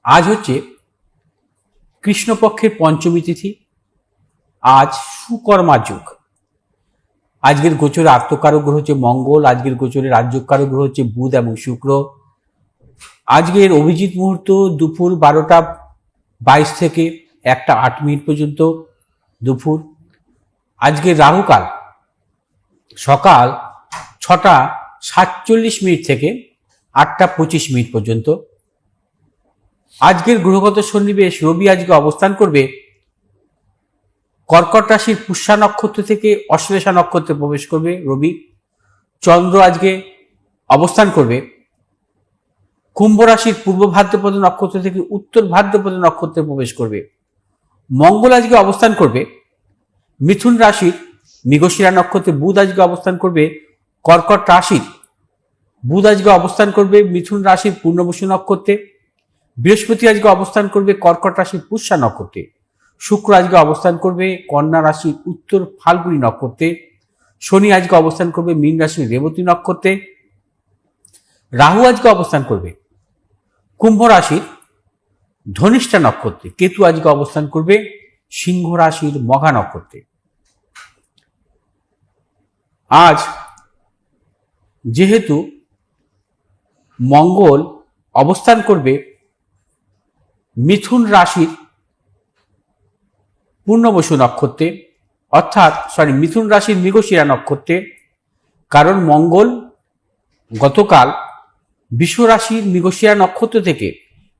আজ হচ্ছে কৃষ্ণপক্ষের পঞ্চমী তিথি। আজ সুকর্মা যুগ। আজকের গোচরে আত্মকারক গ্রহ হচ্ছে মঙ্গল, আজকের গোচরে রাজ্যকারক গ্রহ হচ্ছে বুধ এবং শুক্র। আজকের অভিজিৎ মুহূর্ত দুপুর 12টা 22 থেকে 1টা 8 মিনিট পর্যন্ত দুপুর। আজকের রাহুকাল সকাল 6টা 47 মিনিট থেকে 8টা 25 মিনিট পর্যন্ত। আজকের গ্রহগত সন্নিবেশ, রবি আজকে অবস্থান করবে কর্কট রাশির পুষ্যা নক্ষত্র থেকে অশ্লেষা নক্ষত্রে প্রবেশ করবে রবি। চন্দ্র আজকে অবস্থান করবে কুম্ভ রাশির পূর্ব ভাদ্রপদ নক্ষত্র থেকে উত্তর ভাদ্রপদ নক্ষত্রে প্রবেশ করবে। মঙ্গল আজকে অবস্থান করবে মিথুন রাশির মৃগশিরা নক্ষত্রে। বুধ আজকে অবস্থান করবে কর্কট রাশির, বুধ আজকে অবস্থান করবে মিথুন রাশির পূর্ণবসু নক্ষত্রে। বৃহস্পতি আজকে অবস্থান করবে কর্কট রাশির পুষ্যা নক্ষত্রে। শুক্র আজকে অবস্থান করবে কন্যা রাশির উত্তর ফাল্গুনী নক্ষত্রে। শনি আজকে অবস্থান করবে মীন রাশির রেবতী নক্ষত্রে। রাহু আজকে অবস্থান করবে কুম্ভ রাশির ধনিষ্ঠা নক্ষত্রে। কেতু আজকে অবস্থান করবে সিংহ রাশির মঘা নক্ষত্রে। আজ যেহেতু মঙ্গল অবস্থান করবে মিথুন রাশির পূর্ণবসু নক্ষত্রে, অর্থাৎ মিথুন রাশির মৃগশিরা নক্ষত্রে, কারণ মঙ্গল গতকাল বিশ্ব রাশির মৃগশিরা নক্ষত্র থেকে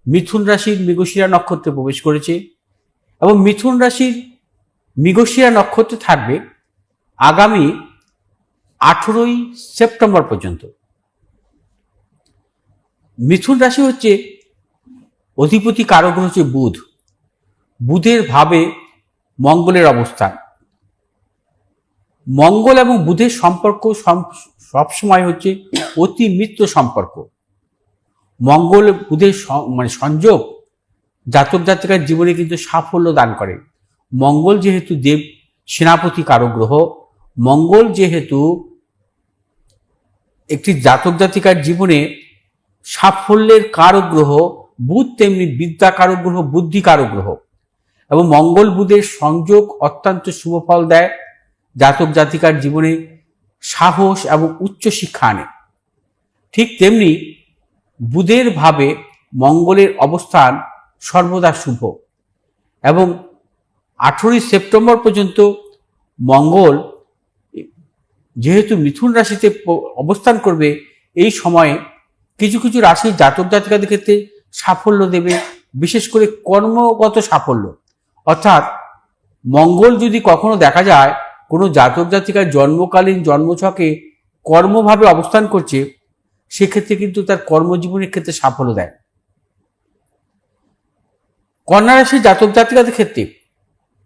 মিথুন রাশির মৃগশিরা নক্ষত্রে প্রবেশ করেছে এবং মিথুন রাশির মৃগশিরা নক্ষত্রে থাকবে আগামী 18ই সেপ্টেম্বর পর্যন্ত। মিথুন রাশি হচ্ছে অধিপতি কারক হচ্ছে বুধ। বুধের ভাবে মঙ্গলের অবস্থান। মঙ্গল এবং বুধের সম্পর্ক সবসময় হচ্ছে অতি মিত্র সম্পর্ক। মঙ্গল বুধের সংযোগ জাতক জাতিকার জীবনে কিন্তু সাফল্য দান করে। মঙ্গল যেহেতু দেব সেনাপতি কারক গ্রহ, মঙ্গল যেহেতু একটি জাতক জাতিকার জীবনে সাফল্যের কারক গ্রহ, বুধ তেমনি বিদ্যা কারক গ্রহ, বুদ্ধি কারক গ্রহ এবং মঙ্গল বুধের সংযোগ অত্যন্ত শুভ ফল দেয়। জাতক জাতিকার জীবনে সাহস এবং উচ্চ শিক্ষা আনে। ঠিক তেমনি বুধের ভাবে মঙ্গলের অবস্থান সর্বদা শুভ এবং 18ই সেপ্টেম্বর পর্যন্ত মঙ্গল যেহেতু মিথুন রাশিতে অবস্থান করবে, এই সময়ে কিছু কিছু রাশির জাতক জাতিকাদের ক্ষেত্রে সাফল্য দেবে, বিশেষ করে কর্মগত সাফল্য। অর্থাৎ মঙ্গল যদি কখনো দেখা যায় কোনো জাতক জাতিকার জন্মকালীন জন্মছকে কর্মভাবে অবস্থান করছে, সেক্ষেত্রে কিন্তু তার কর্মজীবনের ক্ষেত্রে সাফল্য দেয়। কন্যা রাশির জাতক জাতিকাদের ক্ষেত্রে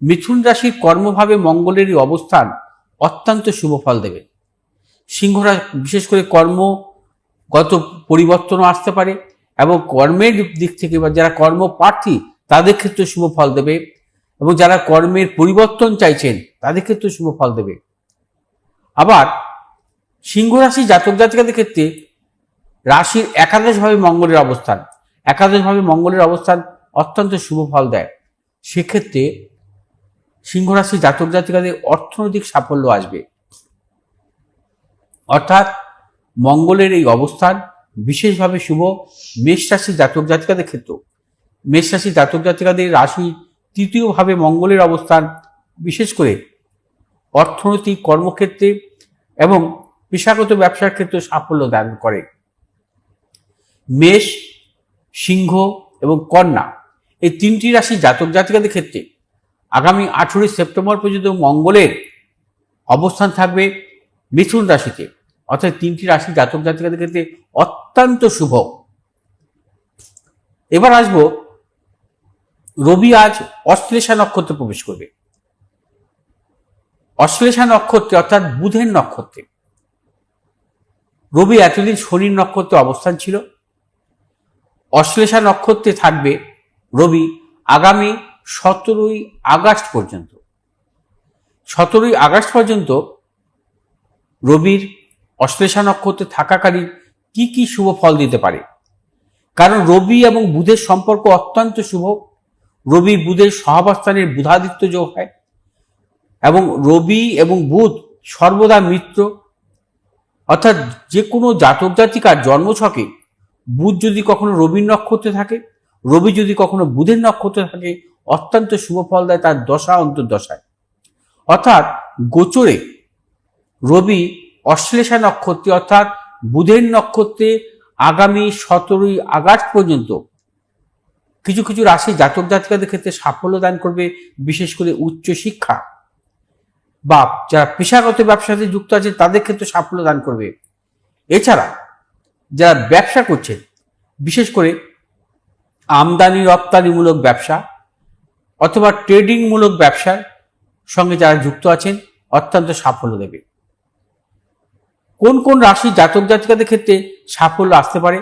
মিথুন রাশির কর্মভাবে মঙ্গলের অবস্থান অত্যন্ত শুভ ফল দেবে। সিংহ রাশি বিশেষ করে কর্মগত পরিবর্তনও আসতে পারে এবং কর্মের দিক থেকে বা যারা কর্মপ্রার্থী তাদের ক্ষেত্রে শুভ ফল দেবে এবং যারা কর্মের পরিবর্তন চাইছেন তাদের ক্ষেত্রে শুভ ফল দেবে। আবার সিংহ রাশি জাতক জাতিকাদের ক্ষেত্রে রাশির একাদশভাবে মঙ্গলের অবস্থান, একাদশভাবে মঙ্গলের অবস্থান অত্যন্ত শুভ ফল দেয়। সেক্ষেত্রে সিংহ রাশি জাতক জাতিকাদের অর্থনৈতিক সাফল্য আসবে। অর্থাৎ মঙ্গলের এই অবস্থান বিশেষভাবে শুভ মেষ রাশি জাতক জাতিকাদের ক্ষেত্রে। মেষ রাশি জাতক জাতিকাদের রাশি তৃতীয়ভাবে মঙ্গলের অবস্থান বিশেষ করে অর্থনৈতিক কর্মক্ষেত্রে এবং পেশাগত ব্যবসার ক্ষেত্রে সাফল্য দান করে। মেষ, সিংহ এবং কন্যা এই তিনটি রাশি জাতক জাতিকাদের ক্ষেত্রে আগামী 18ই সেপ্টেম্বর পর্যন্ত মঙ্গলের অবস্থান থাকবে মিথুন রাশিতে। অর্থাৎ তিনটি রাশি জাতক জাতিকাদের ক্ষেত্রে অত্যন্ত শুভ। এবার আসব, রবি আজ অশ্লেষা নক্ষত্রে প্রবেশ করবে। অশ্লেষা নক্ষত্রে অর্থাৎ বুধের নক্ষত্রে। রবি এতদিন শনির নক্ষত্রে অবস্থান ছিল। অশ্লেষা নক্ষত্রে থাকবে রবি আগামী 17ই আগস্ট পর্যন্ত। 17ই আগস্ট পর্যন্ত রবির অশ্লেষা নক্ষত্রে থাকাকালীন কি কি শুভ ফল দিতে পারে কারণ রবি এবং বুধের সম্পর্ক অত্যন্ত শুভ। রবি বুধের সহাবস্থানের বুধাদিত্য যোগ হয় এবং রবি এবং বুধ সর্বদা মিত্র। অর্থাৎ যে কোনো জাতক জাতিকার জন্মছকে বুধ যদি কখনো রবির নক্ষত্রে থাকে, রবি যদি কখনো বুধের নক্ষত্রে থাকে, অত্যন্ত শুভ ফল দেয় তার দশা অন্তর্দশায়। অর্থাৎ গোচরে রবি অশ্লেষা নক্ষত্রে অর্থাৎ বুধের নক্ষত্রে আগামী 17ই আগস্ট পর্যন্ত কিছু কিছু রাশি জাতক জাতিকাদের ক্ষেত্রে সাফল্য দান করবে, বিশেষ করে উচ্চ শিক্ষা বা যারা পেশাগত ব্যবসার সাথে যুক্ত আছে তাদের ক্ষেত্রে সাফল্য দান করবে। এছাড়া যারা ব্যবসা করছেন, বিশেষ করে আমদানি রপ্তানিমূলক ব্যবসা অথবা ট্রেডিং মূলক ব্যবসার সঙ্গে যারা যুক্ত আছেন, অত্যন্ত সাফল্য দেবে। কোন কোন রাশি জাতক জাতিকাদের ক্ষেত্রে সাফল্য আসতে পারে?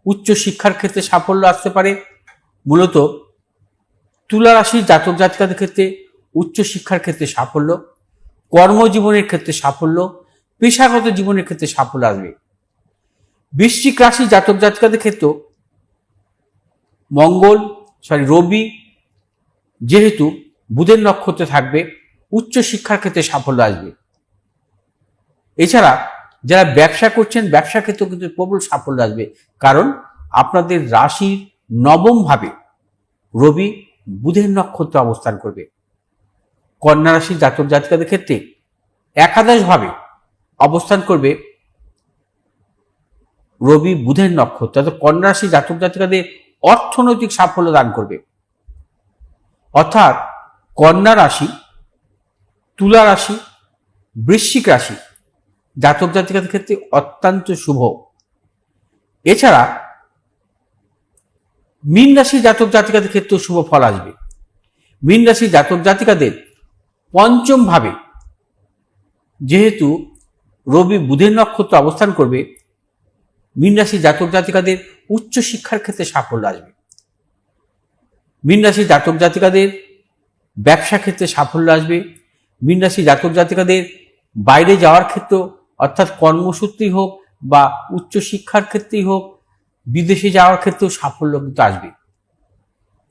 উচ্চ শিক্ষার ক্ষেত্রে সাফল্য আসতে পারে। মূলত তুলা রাশির জাতক জাতিকাদের ক্ষেত্রে উচ্চ শিক্ষার ক্ষেত্রে সাফল্য, কর্মজীবনের ক্ষেত্রে সাফল্য, পেশাগত জীবনের ক্ষেত্রে সাফল্য আসবে। বৃশ্চিক রাশি জাতক জাতিকাদের ক্ষেত্রে রবি যেহেতু বুধের নক্ষত্রে থাকবে, উচ্চ শিক্ষার ক্ষেত্রে সাফল্য আসবে। এছাড়া যারা ব্যবসা করছেন, ব্যবসা ক্ষেত্রেও কিন্তু প্রবল সাফল্য আসবে, কারণ আপনাদের রাশির নবম ভাবে রবি বুধের নক্ষত্রে অবস্থান করবে। কন্যা রাশির জাতক জাতিকাদের ক্ষেত্রে একাদশ ভাবে অবস্থান করবে রবি বুধের নক্ষত্র, অর্থাৎ কন্যা রাশির জাতক জাতিকাদের অর্থনৈতিক সাফল্য দান করবে। অর্থাৎ কন্যা রাশি, তুলা রাশি, বৃশ্চিক রাশি জাতক জাতিকাদের ক্ষেত্রে অত্যন্ত শুভ। এছাড়া মীন রাশি জাতক জাতিকাদের ক্ষেত্রে শুভ ফল আসবে। মীন রাশি জাতক জাতিকাদের পঞ্চম ভাবে যেহেতু রবি বুধের নক্ষত্র অবস্থান করবে, মীন রাশি জাতক জাতিকাদের উচ্চ শিক্ষার ক্ষেত্রে সাফল্য আসবে। মীন রাশি জাতক জাতিকাদের ব্যবসা ক্ষেত্রে সাফল্য আসবে। মীন রাশি জাতক জাতিকাদের বাইরে যাওয়ার ক্ষেত্র অর্থাৎ কর্মসূত্রেই হোক বা উচ্চ শিক্ষার ক্ষেত্রেই হোক, বিদেশে যাওয়ার ক্ষেত্রেও সাফল্য কিন্তু আসবে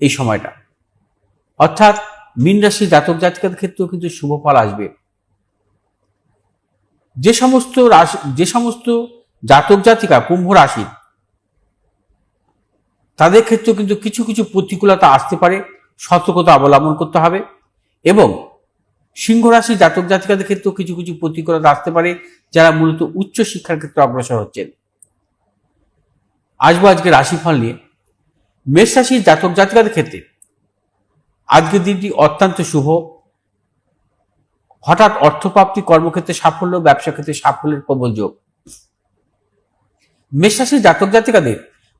এই সময়টা। অর্থাৎ মীন রাশি জাতক জাতিকাদের ক্ষেত্রেও কিন্তু শুভ ফল আসবে। যে সমস্ত জাতক জাতিকা কুম্ভ রাশি, তাদের ক্ষেত্রেও কিন্তু কিছু কিছু প্রতিকূলতা আসতে পারে, সতর্কতা অবলম্বন করতে হবে। এবং সিংহ রাশি জাতক জাতিকাদের ক্ষেত্রেও কিছু কিছু প্রতিকূলতা আসতে পারে, যারা মূলত উচ্চ শিক্ষার ক্ষেত্রে অগ্রসর হচ্ছেন। আসবো আজকে রাশিফল নিয়ে। মেষ রাশির জাতক জাতিকাদের ক্ষেত্রে আজকের দিনটি অত্যন্ত শুভ। হঠাৎ অর্থপ্রাপ্তি, কর্মক্ষেত্রে সাফল্য, ব্যবসা ক্ষেত্রে সাফল্যের প্রবল যোগ। মেষ রাশির জাতক জাতিকাদের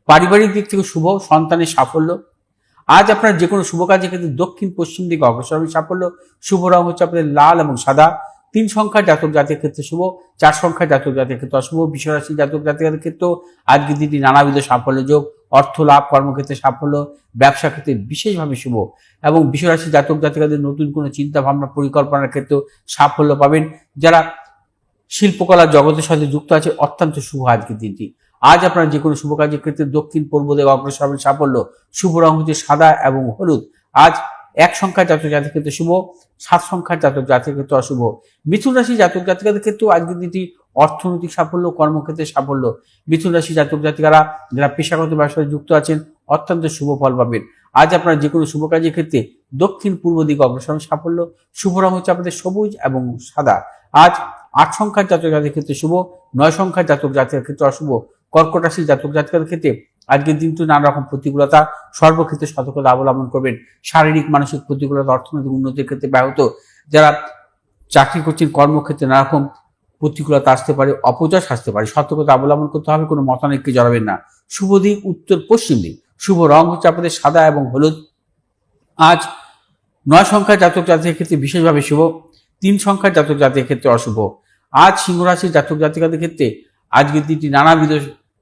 পারিবারিক দিক থেকে শুভ, সন্তানের সাফল্য। আজ আপনার যে কোনো শুভ কাজের ক্ষেত্রে দক্ষিণ পশ্চিম দিকে অগ্রসর সাফল্য। শুভ রং হচ্ছে আপনাদের লাল এবং সাদা। 3 সংখ্যার জাতক জাতির ক্ষেত্রে শুভ, 4 সংখ্যার জাতক জাতির ক্ষেত্রে অশুভ। বৃষ রাশির জাতক জাতিকাদের ক্ষেত্রেও আজকের দিনটি নানাবিধ সাফল্য যোগ, অর্থ লাভ, কর্মক্ষেত্রে সাফল্য, ব্যবসা ক্ষেত্রে বিশেষভাবে শুভ। এবং বৃষ রাশির জাতক জাতিকাদের নতুন কোনো চিন্তা ভাবনা পরিকল্পনার ক্ষেত্রেও সাফল্য পাবেন। যারা শিল্পকলার জগতের সাথে যুক্ত আছে, অত্যন্ত শুভ আজকের দিনটি। আজ আপনার যে কোনো শুভ কাজের ক্ষেত্রে দক্ষিণ পূর্ব দিকে অগ্রসর হবেন সাফল্য। শুভ রং হচ্ছে সাদা এবং হলুদ। আজ 1 সংখ্যার জাতক জাতির ক্ষেত্রে শুভ, 7 সংখ্যার জাতক জাতির ক্ষেত্রে অশুভ। মিথুন রাশি জাতক জাতিকাদের ক্ষেত্রেও আজকের দিনটি অর্থনৈতিক সাফল্য, কর্মক্ষেত্রে সাফল্য। মিথুন রাশি জাতক জাতিকারা যারা পেশাগত ব্যবসায় যুক্ত আছেন, অত্যন্ত শুভ ফল পাবেন। আজ আপনার যে কোনো শুভ কাজের ক্ষেত্রে দক্ষিণ পূর্ব দিকে অগ্রসর সাফল্য। শুভ রং হচ্ছে আপনাদের সবুজ এবং সাদা। আজ 8 সংখ্যার জাতক জাতির ক্ষেত্রে শুভ, 9 সংখ্যার জাতক জাতির ক্ষেত্রে অশুভ। কর্কট রাশির জাতক জাতিকাদের ক্ষেত্রে আজকের দিনটি নানা রকম প্রতিকূলতা, সর্বক্ষেত্রে সতর্কতা অবলম্বন করবেন। শারীরিক মানসিক প্রতিকূলতা, অর্থনৈতিক উন্নতির ক্ষেত্রে ব্যাহত। যারা চাকরি করছেন, কর্মক্ষেত্রে নানা রকম প্রতিকূলতা আসতে পারে, অপযশ আসতে পারে, সতর্কতা অবলম্বন করতে হবে। কোনো মতানৈক্যে জড়াবেন না। শুভ দিক উত্তর পশ্চিম দিক। শুভ রং হচ্ছে আপনাদের সাদা এবং হলুদ। আজ 9 সংখ্যার জাতক জাতির ক্ষেত্রে বিশেষভাবে শুভ, 3 সংখ্যার জাতক জাতির ক্ষেত্রে অশুভ। আজ সিংহ রাশির জাতক জাতিকাদের ক্ষেত্রে আজকের দিনটি নানাবিধ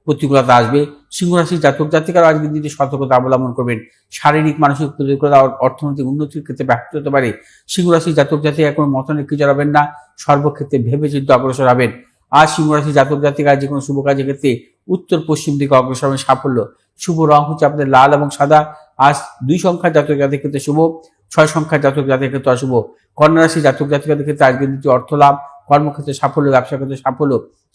প্রতিকূলতা আসবে। সিংহ রাশির জাতক জাতিকারা আজকের দিনটি সতর্কতা অবলম্বন করবেন। শারীরিক মানসিক প্রতিকূলতা, অর্থনৈতিক উন্নতির ক্ষেত্রে ব্যাহত হতে পারে। সিংহ রাশির জাতক জাতিকা কোনো মতানৈক্যে জড়াবেন না, সর্বক্ষেত্রে ভেবে চিন্তে অগ্রসর হবেন। আজ সিংহ রাশির জাতক জাতিকা যে কোনো শুভ কাজের ক্ষেত্রে উত্তর পশ্চিম দিকে অগ্রসর হবেন সাফল্য। শুভ রং হচ্ছে আপনাদের লাল এবং সাদা। আজ 2 সংখ্যার জাতক জাতির ক্ষেত্রে শুভ, 6 সংখ্যার জাতক জাতির ক্ষেত্রে অশুভ। কন্যা রাশি জাতক জাতিকাদের ক্ষেত্রে আজকের দিনটি অর্থ লাভ, কর্মক্ষেত্রে সাফল্য, ব্যবসা ক্ষেত্রে সাফল্য।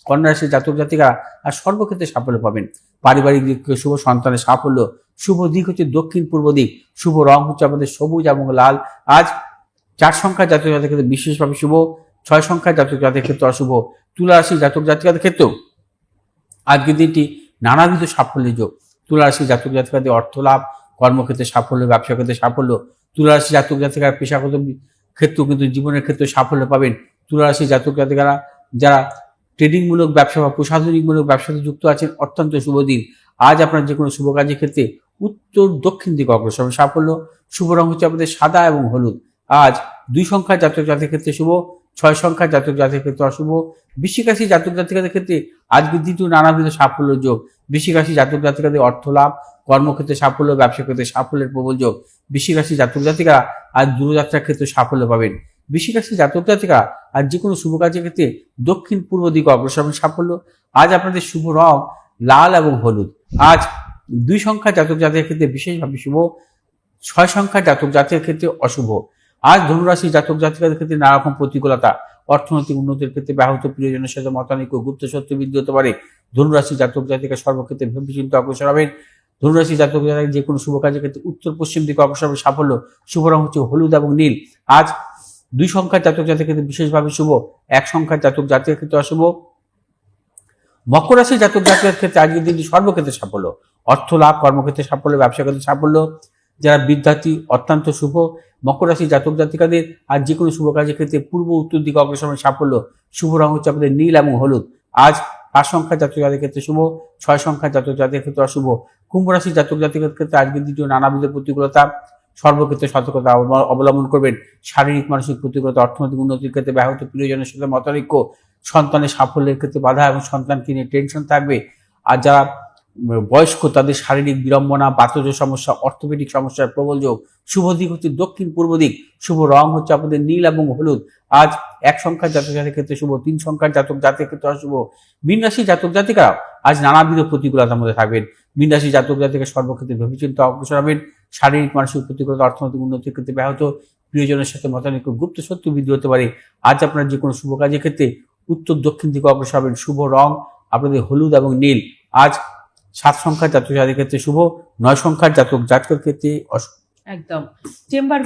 কন্যা রাশির জাতক জাতিকা আর সর্বক্ষেত্রে সাফল্য পাবেন। পারিবারিক দিক থেকে শুভ, সন্তানের সাফল্য। শুভ দিক হচ্ছে দক্ষিণ পূর্ব দিক। শুভ রং হচ্ছে আমাদের সবুজ এবং লাল। আজ 4 সংখ্যার জাতক জাতির ক্ষেত্রে বিশেষভাবে শুভ, 6 সংখ্যার জাতক জাতির ক্ষেত্রে অশুভ। তুলা রাশির জাতক জাতিকাদের ক্ষেত্রেও আজকের দিনটি নানাবিধ সাফল্যের যোগ। তুলা রাশির জাতক জাতিকাদের অর্থ লাভ, কর্মক্ষেত্রে সাফল্য, ব্যবসা ক্ষেত্রে সাফল্য। তুলা রাশির জাতক জাতিকারা পেশাগত ক্ষেত্রেও কিন্তু জীবনের ক্ষেত্রে সাফল্য পাবেন। তুলা রাশির জাতক জাতিকারা যারা ট্রেডিংমূলক ব্যবসা বা প্রশাসনিকমূলক ব্যবসাতে যুক্ত আছেন, অত্যন্ত শুভ দিন। আজ আপনার যে কোনো শুভ কাজের ক্ষেত্রে উত্তর দক্ষিণ দিকে অগ্রসর হবে সাফল্য। শুভ রং হচ্ছে আমাদের সাদা এবং হলুদ। আজ 2 সংখ্যার জাতক জাতির ক্ষেত্রে শুভ, 6 সংখ্যার জাতক জাতির ক্ষেত্রে অশুভ। বৃশ্চিক রাশি জাতক জাতিকাদের ক্ষেত্রে আজকের দিনটি নানাবিধ সাফল্য যোগ। বৃশ্চিক রাশি জাতক জাতিকাদের অর্থ লাভ, কর্মক্ষেত্রে সাফল্য, ব্যবসা ক্ষেত্রে সাফল্যের প্রবল যোগ। বৃশ্চিক রাশি জাতক জাতিকারা আজ দূরযাত্রার ক্ষেত্রে সাফল্য পাবেন। বৃশ্চিক রাশি জাতক জাতিকা আজ যে কোনো শুভ কাজের ক্ষেত্রে দক্ষিণ পূর্ব দিকে অগ্রসর হবেন সাফল্য। আজ আপনাদের শুভ রং লাল এবং হলুদ। আজ 2 সংখ্যার জাতক জাতির ক্ষেত্রে বিশেষভাবে শুভ, 6 সংখ্যার জাতক জাতির ক্ষেত্রে অশুভ। আজ ধনুরাশি জাতক জাতিকাদের ক্ষেত্রে নানা রকম প্রতিকূলতা, অর্থনৈতিক উন্নতির ক্ষেত্রে ব্যাহত, প্রিয়জনের সাথে মতানৈক্য, গুপ্ত শত্রু বৃদ্ধি হতে পারে। ধনুরাশি জাতক জাতিকা সর্বক্ষেত্রে ভেবেচিন্তে অগ্রসর হবেন। ধনুরাশি জাতক জাতিকা যে কোনো শুভ কাজের ক্ষেত্রে উত্তর পশ্চিম দিকে অগ্রসর হবে সাফল্য। শুভ রং হচ্ছে হলুদ এবং নীল। আজ 2 সংখ্যার জাতক জাতির ক্ষেত্রে বিশেষভাবে শুভ, 1 সংখ্যার জাতক জাতির ক্ষেত্রে অশুভ। মকর রাশি জাতক জাতিকার ক্ষেত্রে আজকের দিনটি সর্বক্ষেত্রে সাফল্য, অর্থ লাভ, কর্মক্ষেত্রে সাফল্য, ব্যবসা ক্ষেত্রে সাফল্য। যারা বিদ্যার্থী অত্যন্ত শুভ। মকর রাশি জাতক জাতিকাদের আজ যে কোনো শুভ কাজের ক্ষেত্রে পূর্ব উত্তর দিকে অগ্রসর হবে সাফল্য। শুভ রং হচ্ছে আমাদের নীল এবং হলুদ। আজ 5 সংখ্যার জাতক জাতির ক্ষেত্রে শুভ, 6 সংখ্যার জাতক জাতির ক্ষেত্রে অশুভ। কুম্ভ রাশি জাতক জাতিকাদের ক্ষেত্রে আজকের দিনটি নানাবিধ প্রতিকূলতা, সর্বক্ষেত্রে সতর্কতা অবলম্বন করবেন। শারীরিক মানসিক প্রতিকূলতা, অর্থনৈতিক উন্নতির ক্ষেত্রে ব্যাহত, প্রিয়জনের সাথে মতানৈক্য, সন্তানের সাফল্যের ক্ষেত্রে বাধা এবং সন্তানকে নিয়ে টেনশন থাকবে। আর যারা বয়স্ক তাদের শারীরিক বিড়ম্বনা, বাতজ সমস্যা, অর্থোপেডিক সমস্যার প্রবল যোগ। শুভ দিক হচ্ছে দক্ষিণ পূর্ব দিক। শুভ রং হচ্ছে আপনাদের নীল এবং হলুদ। আজ 1 সংখ্যার জাতক জাতির ক্ষেত্রে শুভ, 3 সংখ্যার জাতক জাতির ক্ষেত্রে অশুভ। মীন রাশি জাতক জাতিকারা আজ নানাবিধ প্রতিকূলতার মধ্যে থাকবেন। মীন রাশি জাতক জাতিকা সর্বক্ষেত্রে ভেবেচিন্তে অগ্রসর হবেন। শারীরিক মানসিক প্রতিকূলতা, অর্থনৈতিক উন্নতির ক্ষেত্রে ব্যাহত, প্রিয়জনের সাথে মতানৈক্য, গুপ্ত শত্রু বৃদ্ধি হতে পারে। আজ আপনার যে কোনো শুভ কাজের ক্ষেত্রে উত্তর দক্ষিণ দিকে অগ্রসর হবেন। শুভ রং আপনাদের হলুদ এবং নীল। আজ 7 সংখ্যার জাতক জাতির ক্ষেত্রে শুভ, 9 সংখ্যার জাতক জাতকের ক্ষেত্রে অশুভ। একদম চেম্বার